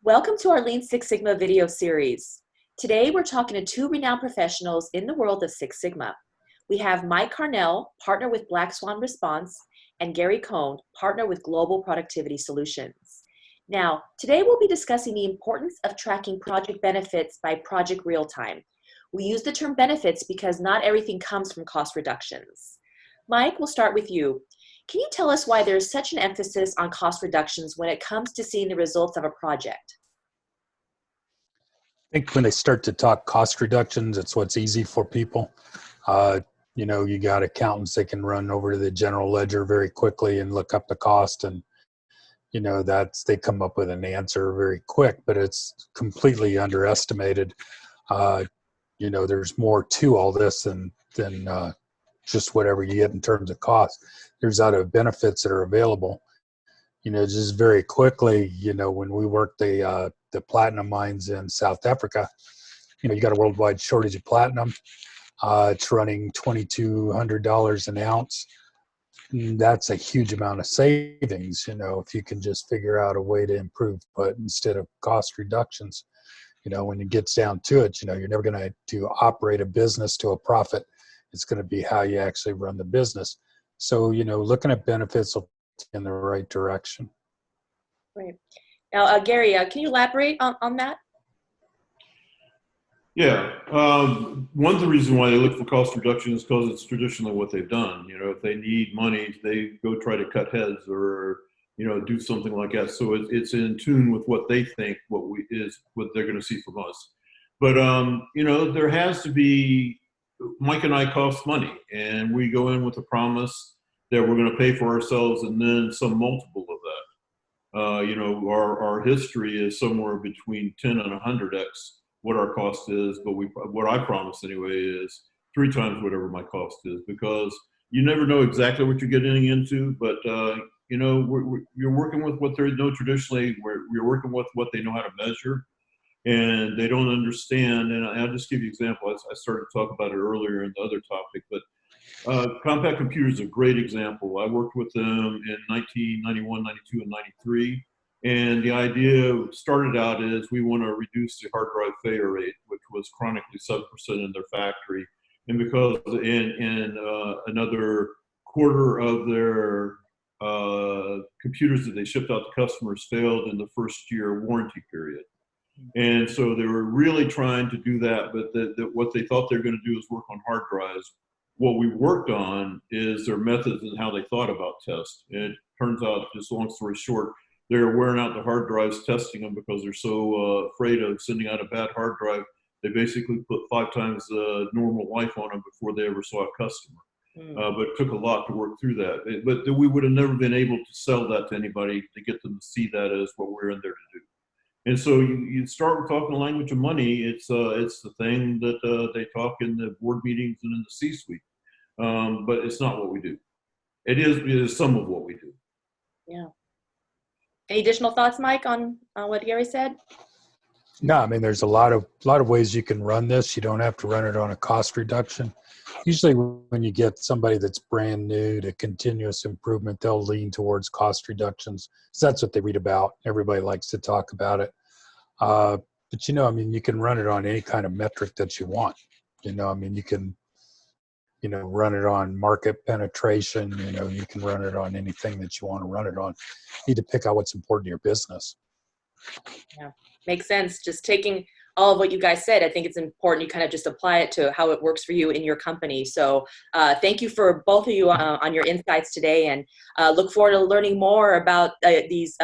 Welcome to our Lean Six Sigma video series. Today we're talking to two renowned professionals in the world of Six Sigma. We have Mike Carnell, partner with Black Swan Response, and Gary Cohn, partner with Global Productivity Solutions. Now, today we'll be discussing the importance of tracking project benefits by project real time. We use the term benefits because not everything comes from cost reductions. Mike, we'll start with you. Can you tell us why there's such an emphasis on cost reductions when it comes to seeing the results of a project? I think when they start to talk cost reductions, it's what's easy for people. You got accountants that can run over to the general ledger very quickly and look up the cost, and they come up with an answer very quick, but it's completely underestimated. There's more to all this than just whatever you get in terms of cost. There's other benefits that are available. Just very quickly, when we worked the platinum mines in South Africa, you got a worldwide shortage of platinum. It's running $2,200 an ounce. That's a huge amount of savings, if you can just figure out a way to improve but instead of cost reductions. When it gets down to it, you're never going to operate a business to a profit. It's going to be how you actually run the business. So, looking at benefits in the right direction. Great. Now, Gary, can you elaborate on that? Yeah. One of the reasons why they look for cost reduction is because it's traditionally what they've done. If they need money, they go try to cut heads or, do something like that. So it's in tune with what they think what they're going to see from us. But, there has to be, Mike and I cost money, and we go in with a promise that we're going to pay for ourselves and then some multiple of that. Our history is somewhere between 10 and 100x what our cost is, but what I promise anyway is 3 times whatever my cost is, because you never know exactly what you're getting into, but you're working with what they know traditionally, where you're working with what they know how to measure, and they don't understand. And I'll just give you an example. I started to talk about it earlier in the other topic, but Compact Computer is a great example. I worked with them in 1991, 92, and 93. And the idea started out is we want to reduce the hard drive failure rate, which was chronically 7% in their factory. And because in another quarter of their computers that they shipped out to customers failed in the first year warranty period. And so they were really trying to do that, but what they thought they were going to do is work on hard drives. What we worked on is their methods and how they thought about tests. And it turns out, just long story short, they're wearing out the hard drives testing them because they're so afraid of sending out a bad hard drive. They basically put 5 times the normal life on them before they ever saw a customer. But it took a lot to work through that. But we would have never been able to sell that to anybody to get them to see that as what we're in there to do. And so you start with talking the language of money. It's the thing that they talk in the board meetings and in the C-suite. But it's not what we do. It is some of what we do. Yeah. Any additional thoughts, Mike, on what Gary said? No, there's a lot of ways you can run this. You don't have to run it on a cost reduction. Usually when you get somebody that's brand new to continuous improvement, they'll lean towards cost reductions. So that's what they read about. Everybody likes to talk about it. But you can run it on any kind of metric that you want. You can, run it on market penetration. You can run it on anything that you want to run it on. You need to pick out what's important to your business. Yeah, makes sense. Just taking all of what you guys said, I think it's important you kind of just apply it to how it works for you in your company. So thank you for both of you on your insights today, and look forward to learning more about these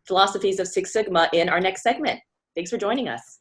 philosophies of Six Sigma in our next segment. Thanks for joining us.